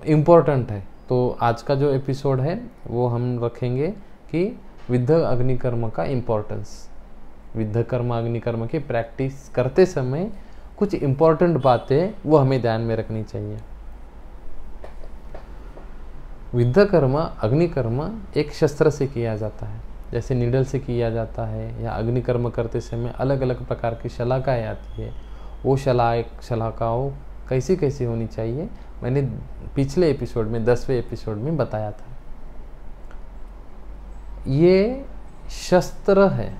इम्पोर्टेंट है। तो आज का जो एपिसोड है वो हम रखेंगे कि विद्या अग्निकर्म का इम्पोर्टेंस। विद्या कर्म अग्निकर्म की प्रैक्टिस करते समय कुछ इम्पोर्टेंट बातें वो हमें ध्यान में रखनी चाहिए। विद्या कर्म अग्निकर्म एक शस्त्र से किया जाता है, जैसे नीडल से किया जाता है, या अग्निकर्म करते समय अलग अलग प्रकार की शलाकाएँ आती है। वो शलाकाओं कैसी कैसी होनी चाहिए मैंने पिछले एपिसोड में 10वें एपिसोड में बताया था। ये शस्त्र है,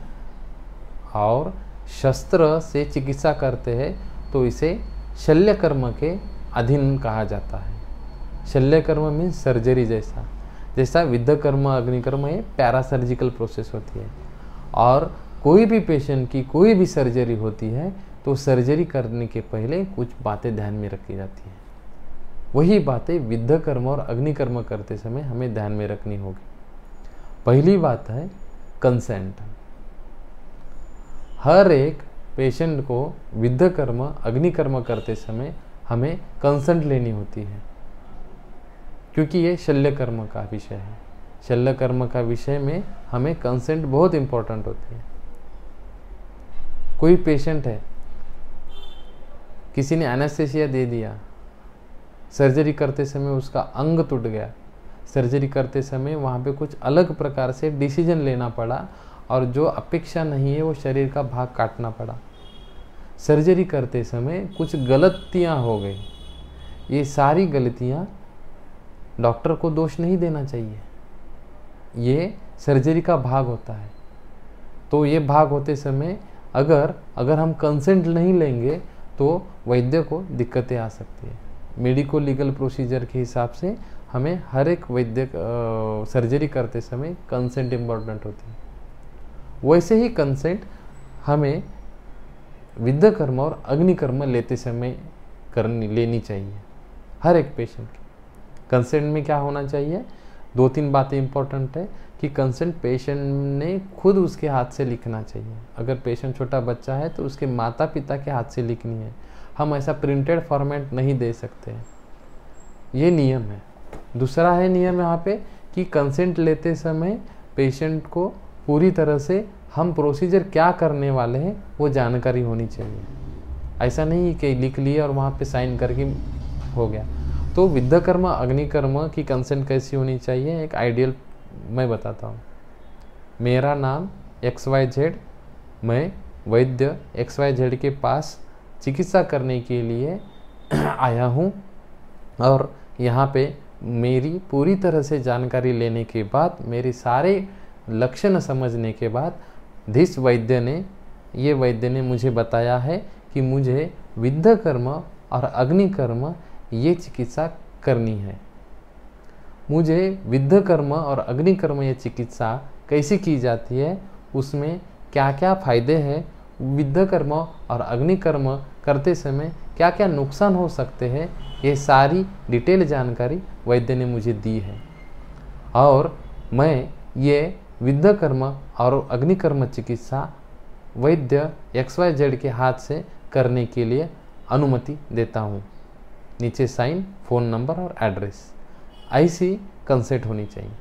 और शस्त्र से चिकित्सा करते हैं तो इसे शल्य कर्म के अधीन कहा जाता है। शल्य कर्म मीन्स सर्जरी जैसा विद्या कर्म अग्निकर्म ये पैरासर्जिकल प्रोसेस होती है। और कोई भी पेशेंट की कोई भी सर्जरी होती है तो सर्जरी करने के पहले कुछ बातें ध्यान में रखी जाती है। वही बातें विद्या कर्म और अग्निकर्म करते समय हमें ध्यान में रखनी होगी। पहली बात है कंसेंट। हर एक पेशेंट को विद्ध कर्म अग्नि कर्म करते समय हमें कंसेंट लेनी होती है, क्योंकि ये शल्य कर्म का विषय है। शल्य कर्म का विषय में हमें कंसेंट बहुत इंपॉर्टेंट होती है। कोई पेशेंट है, किसी ने एनेस्थेसिया दे दिया, सर्जरी करते समय उसका अंग टूट गया, सर्जरी करते समय वहाँ पे कुछ अलग प्रकार से डिसीजन लेना पड़ा और जो अपेक्षा नहीं है वो शरीर का भाग काटना पड़ा। सर्जरी करते समय कुछ गलतियाँ हो गई। ये सारी गलतियाँ डॉक्टर को दोष नहीं देना चाहिए, ये सर्जरी का भाग होता है। तो ये भाग होते समय अगर हम कंसेंट नहीं लेंगे तो वैद्य को दिक्कतें आ सकती है। मेडिको लीगल प्रोसीजर के हिसाब से हमें हर एक वैद्य सर्जरी करते समय कंसेंट इम्पोर्टेंट होती है। वैसे ही कंसेंट हमें विद्ध कर्म और अग्नि कर्म लेते समय लेनी चाहिए हर एक पेशेंट की। कंसेंट में क्या होना चाहिए, 2-3 बातें इंपॉर्टेंट है कि कंसेंट पेशेंट ने खुद उसके हाथ से लिखना चाहिए। अगर पेशेंट छोटा बच्चा है तो उसके माता पिता के हाथ से लिखनी है। हम ऐसा प्रिंटेड फॉर्मेट नहीं दे सकते, ये नियम है। दूसरा है नियम यहाँ पे कि कंसेंट लेते समय पेशेंट को पूरी तरह से हम प्रोसीजर क्या करने वाले हैं वो जानकारी होनी चाहिए। ऐसा नहीं कि लिख लिए और वहाँ पे साइन करके हो गया। तो विद्ध कर्म अग्नि कर्म की कंसेंट कैसी होनी चाहिए, एक आइडियल मैं बताता हूँ। मेरा नाम XYZ, मैं वैद्य XYZ के पास चिकित्सा करने के लिए आया हूँ और यहाँ पे मेरी पूरी तरह से जानकारी लेने के बाद, मेरे सारे लक्षण समझने के बाद ये वैद्य ने मुझे बताया है कि मुझे विद्ध कर्म और अग्नि कर्म ये चिकित्सा करनी है। मुझे विद्ध कर्म और अग्नि कर्म ये चिकित्सा कैसे की जाती है, उसमें क्या क्या फायदे हैं, विद्ध कर्म और अग्नि कर्म करते समय क्या क्या नुकसान हो सकते हैं, ये सारी डिटेल जानकारी वैद्य ने मुझे दी है। और मैं ये विद्ध कर्म और अग्नि कर्म चिकित्सा वैद्य XYZ के हाथ से करने के लिए अनुमति देता हूँ। नीचे साइन, फ़ोन नंबर और एड्रेस। ऐसी कंसेंट होनी चाहिए।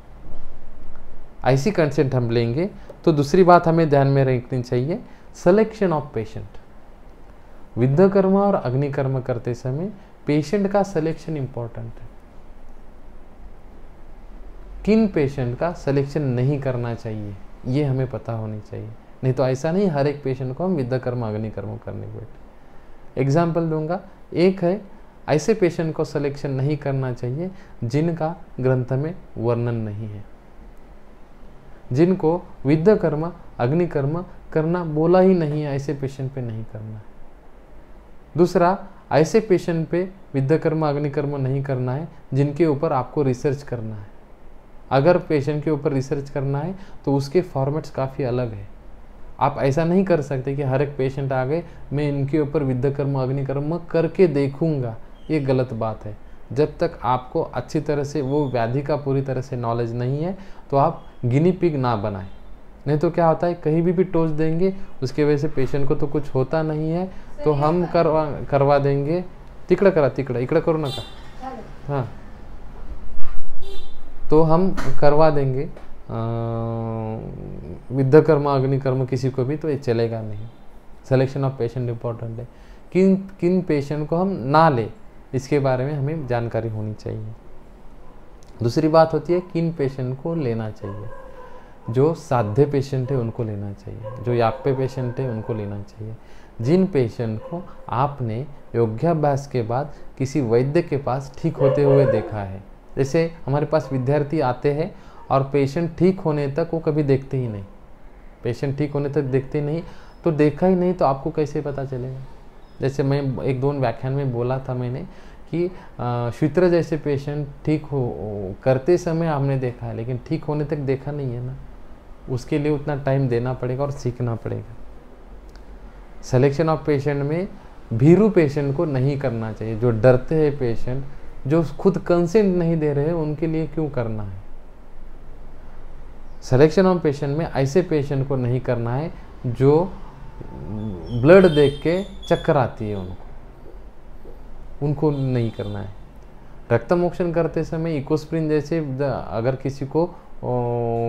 ऐसी कंसेंट हम लेंगे तो दूसरी बात हमें ध्यान में रखनी चाहिए, सिलेक्शन ऑफ पेशेंट। विद्ध कर्म और अग्नि कर्म करते समय पेशेंट का सिलेक्शन इंपॉर्टेंट है। किन पेशेंट का सिलेक्शन नहीं करना चाहिए ये हमें पता होनी चाहिए। नहीं तो ऐसा नहीं हर एक पेशेंट को हम विद्ध कर्म अग्नि कर्म करने बैठे। एग्जाम्पल दूंगा, एक है ऐसे पेशेंट को सिलेक्शन नहीं करना चाहिए जिनका ग्रंथ में वर्णन नहीं है, जिनको विद्ध कर्म अग्नि कर्म करना बोला ही नहीं है, ऐसे पेशेंट पे नहीं करना है। दूसरा, ऐसे पेशेंट पे विद्ध कर्म अग्नि कर्म नहीं करना है जिनके ऊपर आपको रिसर्च करना है। अगर पेशेंट के ऊपर रिसर्च करना है तो उसके फॉर्मेट्स काफ़ी अलग है। आप ऐसा नहीं कर सकते कि हर एक पेशेंट आ गए मैं इनके ऊपर विद्ध कर्म अग्नि कर्म करके देखूंगा, ये गलत बात है। जब तक आपको अच्छी तरह से वो व्याधि का पूरी तरह से नॉलेज नहीं है तो आप गिनी पिग ना बनाएं। नहीं तो क्या होता है, कहीं भी टोच देंगे, उसके वजह से पेशेंट को तो कुछ होता नहीं है तो हम करवा देंगे। तिकड़ा इकड़ा करो ना का, हाँ, तो हम करवा देंगे विद्ध कर्म अग्नि कर्म किसी को भी, तो ये चलेगा नहीं। सिलेक्शन ऑफ पेशेंट इंपॉर्टेंट है। किन पेशेंट को हम ना ले इसके बारे में हमें जानकारी होनी चाहिए। दूसरी बात होती है किन पेशेंट को लेना चाहिए। जो साध्य पेशेंट है उनको लेना चाहिए, जो याप्य पेशेंट है उनको लेना चाहिए। जिन पेशेंट को आपने योगाभ्यास के बाद किसी वैद्य के पास ठीक होते हुए देखा है। जैसे हमारे पास विद्यार्थी आते हैं और पेशेंट ठीक होने तक वो कभी देखते ही नहीं, पेशेंट ठीक होने तक देखते नहीं, तो देखा ही नहीं तो आपको कैसे पता चलेगा। जैसे मैं 1-2 व्याख्यान में बोला था मैंने कि श्वित्र जैसे पेशेंट ठीक हो करते समय हमने देखा है, लेकिन ठीक होने तक देखा नहीं है ना, उसके लिए उतना टाइम देना पड़ेगा और सीखना पड़ेगा। सिलेक्शन ऑफ पेशेंट में भीरू पेशेंट को नहीं करना चाहिए। जो डरते हैं पेशेंट, जो खुद कंसेंट नहीं दे रहे हैं, उनके लिए क्यों करना है। सिलेक्शन ऑफ पेशेंट में ऐसे पेशेंट को नहीं करना है जो ब्लड देख के चक्कर आती है उनको नहीं करना है। रक्त मोक्षण करते समय इकोस्प्रिन जैसे अगर किसी को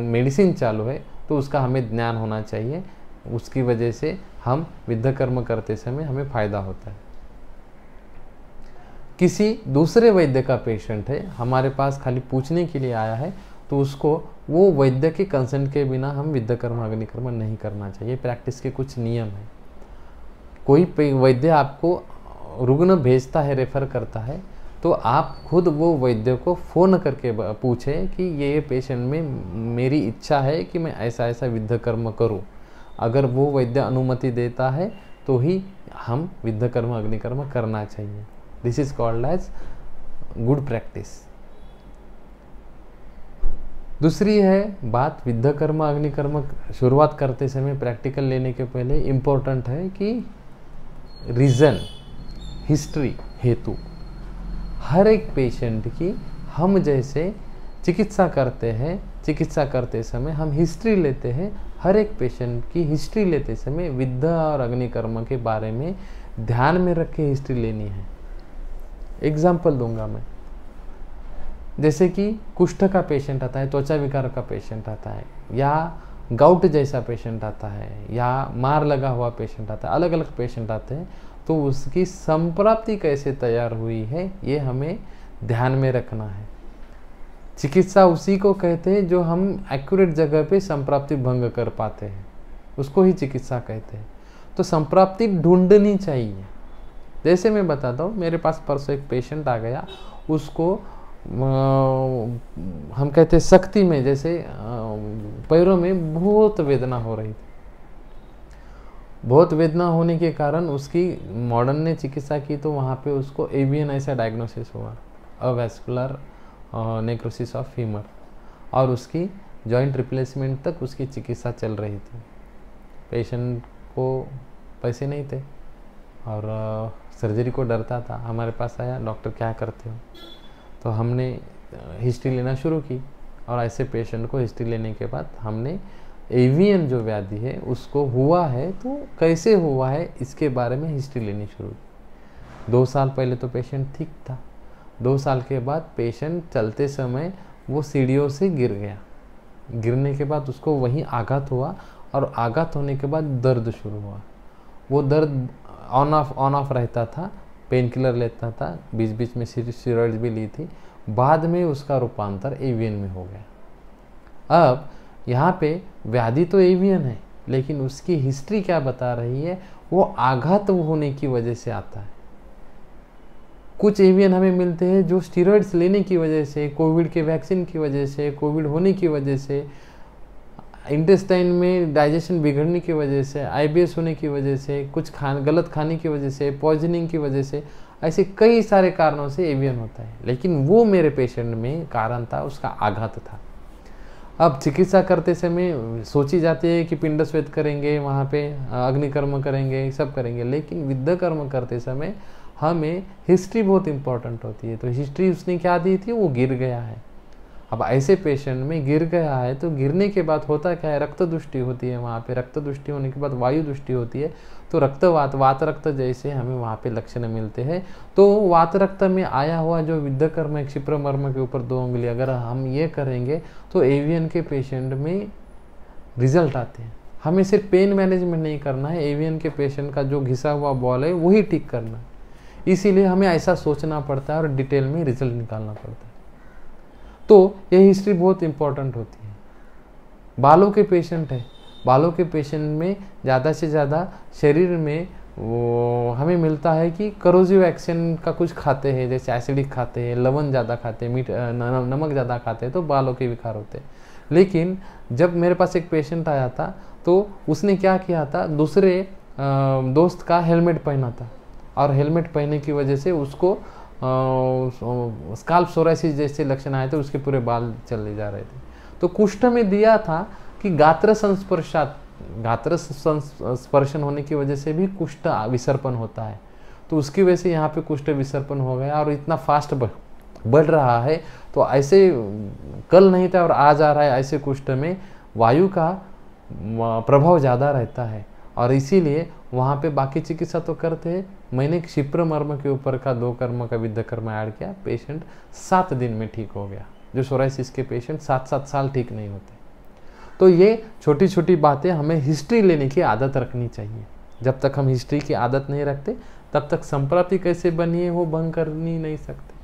मेडिसिन चालू है तो उसका हमें ज्ञान होना चाहिए, उसकी वजह से हम विद्ध कर्म करते समय हमें फायदा होता है। किसी दूसरे वैद्य का पेशेंट है, हमारे पास खाली पूछने के लिए आया है, तो उसको वो वैद्य के कंसेंट के बिना हम विद्ध कर्म अग्नि कर्म नहीं करना चाहिए। प्रैक्टिस के कुछ नियम है। कोई वैद्य आपको रुग्ण भेजता है, रेफर करता है, तो आप खुद वो वैद्य को फ़ोन करके पूछें कि ये पेशेंट में मेरी इच्छा है कि मैं ऐसा ऐसा विद्ध कर्म करूं। अगर वो वैद्य अनुमति देता है तो ही हम विद्ध कर्म अग्नि कर्म करना चाहिए। This is called as good practice. दूसरी है बात, विद्ध कर्म अग्नि कर्म शुरुआत करते समय प्रैक्टिकल लेने के पहले इम्पोर्टेंट है कि रीज़न, हिस्ट्री, हेतु। हर एक पेशेंट की हम जैसे चिकित्सा करते हैं, चिकित्सा करते समय हम हिस्ट्री लेते हैं। हर एक पेशेंट की हिस्ट्री लेते समय विद्ध और अग्नि कर्म के बारे में ध्यान में रख के हिस्ट्री लेनी है। एग्जाम्पल दूंगा मैं, जैसे कि कुष्ठ का पेशेंट आता है, त्वचा विकार का पेशेंट आता है, या गाउट जैसा पेशेंट आता है, या मार लगा हुआ पेशेंट आता है, अलग अलग पेशेंट आते हैं, तो उसकी संप्राप्ति कैसे तैयार हुई है ये हमें ध्यान में रखना है। चिकित्सा उसी को कहते हैं जो हम एक्यूरेट जगह पे संप्राप्ति भंग कर पाते हैं, उसको ही चिकित्सा कहते हैं। तो संप्राप्ति ढूंढनी चाहिए। जैसे मैं बताता हूँ, मेरे पास परसों एक पेशेंट आ गया, उसको हम कहते हैं शक्ति में, जैसे पैरों में बहुत वेदना हो रही थी। बहुत वेदना होने के कारण उसकी मॉडर्न ने चिकित्सा की, तो वहाँ पे उसको एवियन ऐसा डायग्नोसिस हुआ, अवैस्कुलर नेक्रोसिस ऑफ फीमर, और उसकी जॉइंट रिप्लेसमेंट तक उसकी चिकित्सा चल रही थी। पेशेंट को पैसे नहीं थे और सर्जरी को डरता था। हमारे पास आया, डॉक्टर क्या करते हो? तो हमने हिस्ट्री लेना शुरू की, और ऐसे पेशेंट को हिस्ट्री लेने के बाद हमने एवियन जो व्याधि है उसको हुआ है तो कैसे हुआ है इसके बारे में हिस्ट्री लेनी शुरू की। 2 साल पहले तो पेशेंट ठीक था, 2 साल के बाद पेशेंट चलते समय वो सीढ़ियों से गिर गया। गिरने के बाद उसको वहीं आघात हुआ, और आघात होने के बाद दर्द शुरू हुआ। वो दर्द ऑन ऑफ रहता था, पेन किलर लेता था, बीच बीच में स्टेरॉइड्स भी ली थी। बाद में उसका रूपांतर एवियन में हो गया। अब यहाँ पे व्याधि तो एवियन है, लेकिन उसकी हिस्ट्री क्या बता रही है? वो आघात होने की वजह से आता है। कुछ एवियन हमें मिलते हैं जो स्टेरॉइड्स लेने की वजह से, कोविड के वैक्सीन की वजह से, कोविड होने की वजह से, इंटेस्टाइन में डाइजेशन बिगड़ने की वजह से, IBS होने की वजह से, कुछ गलत खाने की वजह से, पॉइजनिंग की वजह से, ऐसे कई सारे कारणों से एवियन होता है। लेकिन वो मेरे पेशेंट में कारण था, उसका आघात था। अब चिकित्सा करते समय सोची जाती है कि पिंड स्वेद करेंगे, वहाँ पे अग्निकर्म करेंगे, सब करेंगे, लेकिन विद्ध कर्म करते समय हमें हिस्ट्री बहुत इंपॉर्टेंट होती है। तो हिस्ट्री उसने क्या दी थी? वो गिर गया है। अब ऐसे पेशेंट में गिर गया है, तो गिरने के बाद होता क्या है? रक्त दुष्टि होती है। वहाँ पे रक्त दुष्टि होने के बाद वायु दुष्टि होती है, तो रक्तवात, वात रक्त जैसे हमें वहाँ पे लक्षण मिलते हैं। तो वात रक्त में आया हुआ जो विद्ध कर्म है, क्षिप्र मर्म के ऊपर 2 उंगली, अगर हम ये करेंगे तो एवियन के पेशेंट में रिजल्ट आते हैं। हमें सिर्फ पेन मैनेजमेंट नहीं करना है, एवियन के पेशेंट का जो घिसा हुआ बॉल है वही ठीक करना है। इसीलिए हमें ऐसा सोचना पड़ता है और डिटेल में रिजल्ट निकालना पड़ता है। तो ये हिस्ट्री बहुत इंपॉर्टेंट होती है। बालों के पेशेंट है, बालों के पेशेंट में ज़्यादा से ज़्यादा शरीर में वो हमें मिलता है कि करोजिव एक्शन का कुछ खाते हैं, जैसे एसिडिक खाते हैं, लवण ज़्यादा खाते हैं, नमक ज़्यादा खाते हैं, तो बालों के विकार होते हैं। लेकिन जब मेरे पास एक पेशेंट आया था, तो उसने क्या किया था? दूसरे दोस्त का हेलमेट पहना था, और हेलमेट पहनने की वजह से उसको स्काल्प सोराइसिस जैसे लक्षण आए थे, उसके पूरे बाल चले जा रहे थे। तो कुष्ठ में दिया था कि गात्र स्पर्शन होने की वजह से भी कुष्ठ विसर्पण होता है। तो उसकी वजह से यहाँ पे कुष्ठ विसर्पण हो गया, और इतना फास्ट बढ़ रहा है। तो ऐसे कल नहीं था और आज आ रहा है। ऐसे कुष्ठ में वायु का प्रभाव ज़्यादा रहता है, और इसीलिए वहाँ पे बाकी चिकित्सा तो करते हैं, मैंने क्षिप्र मर्म के ऊपर का 2 कर्म का विद्या कर्म ऐड किया, पेशेंट 7 दिन में ठीक हो गया। जो सोराइसिस के पेशेंट 7-7 साल ठीक नहीं होते। तो ये छोटी छोटी बातें हमें हिस्ट्री लेने की आदत रखनी चाहिए। जब तक हम हिस्ट्री की आदत नहीं रखते तब तक संप्राप्ति कैसे बनी है वो भंग करनी नहीं सकते।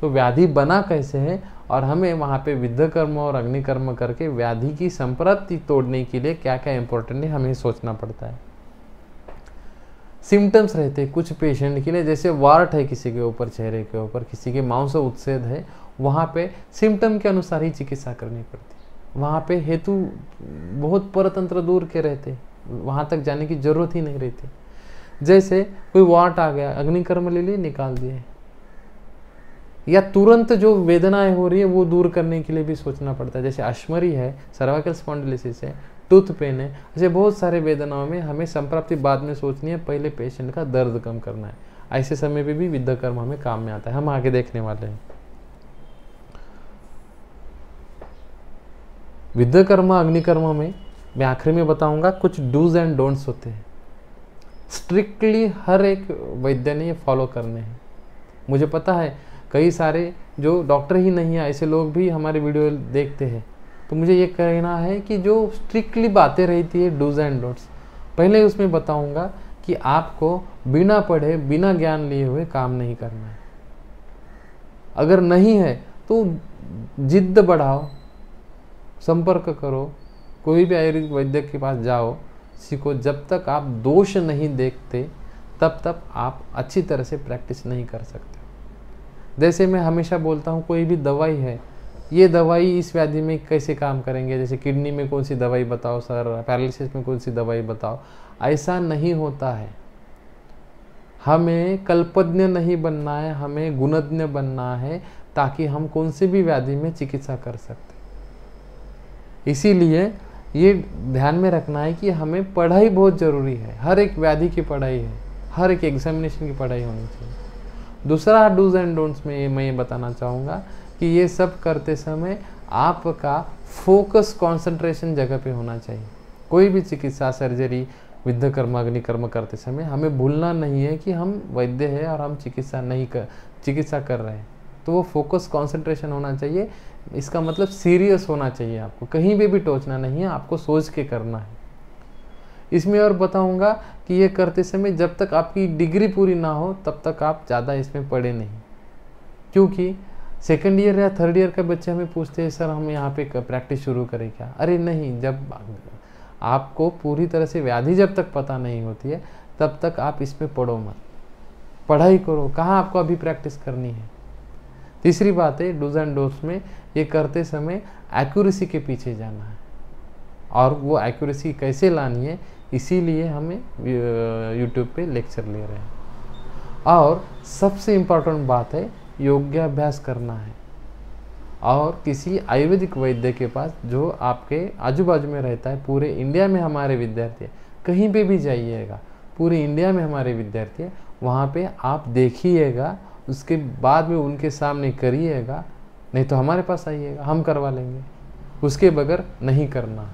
तो व्याधि बना कैसे है और हमें वहाँ पे विद्या कर्म और अग्नि कर्म करके व्याधि की संप्राप्ति तोड़ने के लिए क्या क्या इंपॉर्टेंट है हमें सोचना पड़ता है। सिम्टम्स रहते हैं कुछ पेशेंट के लिए, जैसे वार्ट है किसी के ऊपर, चेहरे के ऊपर, किसी के मांस उत्सेद है, वहाँ पे सिम्टम के अनुसार ही चिकित्सा करनी पड़ती है। वहाँ पे हेतु बहुत परतंत्र दूर के रहते, वहाँ तक जाने की जरूरत ही नहीं रहती। जैसे कोई वार्ट आ गया, अग्निकर्म ले लिए, निकाल दिए, या तुरंत जो वेदनाएं हो रही है वो दूर करने के लिए भी सोचना पड़ता है। जैसे अश्मरी है, सर्वाइकल स्पॉन्डिलोसिस है, टूथ पेन है, ऐसे बहुत सारे वेदनाओं में हमें संप्राप्ति बाद में सोचनी है, पहले पेशेंट का दर्द कम करना है। ऐसे समय पे भी विद्या कर्म हमें काम में आता है, हम आगे देखने वाले हैं। विद्या कर्म अग्निकर्म में मैं आखिरी में बताऊंगा कुछ डूज एंड डोंट्स होते हैं, स्ट्रिक्टली हर एक वैद्य ने ये फॉलो करने हैं। मुझे पता है कई सारे जो डॉक्टर ही नहीं है ऐसे लोग भी हमारे वीडियो देखते हैं, तो मुझे ये कहना है कि जो स्ट्रिक्टली बातें रहती है डूज एंड डोंट्स, पहले उसमें बताऊंगा कि आपको बिना पढ़े बिना ज्ञान लिए हुए काम नहीं करना है। अगर नहीं है तो जिद्द बढ़ाओ, संपर्क करो, कोई भी आयुर्वेदिक वैद्य के पास जाओ, सीखो। जब तक आप दोष नहीं देखते तब तक आप अच्छी तरह से प्रैक्टिस नहीं कर सकते। जैसे मैं हमेशा बोलता हूँ, कोई भी दवाई है, ये दवाई इस व्याधि में कैसे काम करेंगे, जैसे किडनी में कौन सी दवाई बताओ सर, पैरालिसिस में कौन सी दवाई बताओ, ऐसा नहीं होता है। हमें कल्पज्ञ नहीं बनना है, हमें गुणज्ञ बनना है, ताकि हम कौन से भी व्याधि में चिकित्सा कर सकते। इसीलिए ये ध्यान में रखना है कि हमें पढ़ाई बहुत ज़रूरी है, हर एक व्याधि की पढ़ाई है, हर एक एग्जामिनेशन की पढ़ाई होनी चाहिए। दूसरा डूज एंड डोंट्स में मैं ये बताना चाहूँगा कि ये सब करते समय आपका फोकस कंसंट्रेशन जगह पे होना चाहिए। कोई भी चिकित्सा, सर्जरी, विद्या कर्म, अग्निकर्म करते समय हमें भूलना नहीं है कि हम वैद्य हैं और हम चिकित्सा कर रहे हैं। तो वो फोकस कंसंट्रेशन होना चाहिए। इसका मतलब सीरियस होना चाहिए, आपको कहीं भी टोचना नहीं है, आपको सोच के करना है। इसमें और बताऊंगा कि ये करते समय जब तक आपकी डिग्री पूरी ना हो तब तक आप ज़्यादा इसमें पढ़े नहीं, क्योंकि सेकंड ईयर या थर्ड ईयर का बच्चे हमें पूछते हैं सर हम यहाँ पे प्रैक्टिस शुरू करें क्या। अरे नहीं, जब आपको पूरी तरह से व्याधि जब तक पता नहीं होती है तब तक आप इसमें पढ़ो मत, पढ़ाई करो। कहाँ आपको अभी प्रैक्टिस करनी है। तीसरी बात है डूज एंड डोंट्स में, ये करते समय एक्यूरेसी के पीछे जाना है, और वो एक्यूरेसी कैसे लानी है इसीलिए हमें यूट्यूब पे लेक्चर ले रहे हैं। और सबसे इम्पोर्टेंट बात है योगाभ्यास करना है, और किसी आयुर्वेदिक वैद्य के पास जो आपके आजू बाजू में रहता है। पूरे इंडिया में हमारे विद्यार्थी है, कहीं पे भी जाइएगा, पूरे इंडिया में हमारे विद्यार्थी है, वहाँ पे आप देखिएगा, उसके बाद में उनके सामने करिएगा, नहीं तो हमारे पास आइएगा, हम करवा लेंगे। उसके बगैर नहीं करना,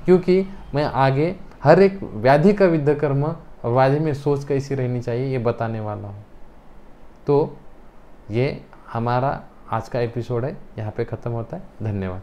क्योंकि मैं आगे हर एक व्याधि का विद्या कर्म और व्याधि में सोच कैसी रहनी चाहिए ये बताने वाला हूँ। तो ये हमारा आज का एपिसोड है, यहाँ पे ख़त्म होता है। धन्यवाद।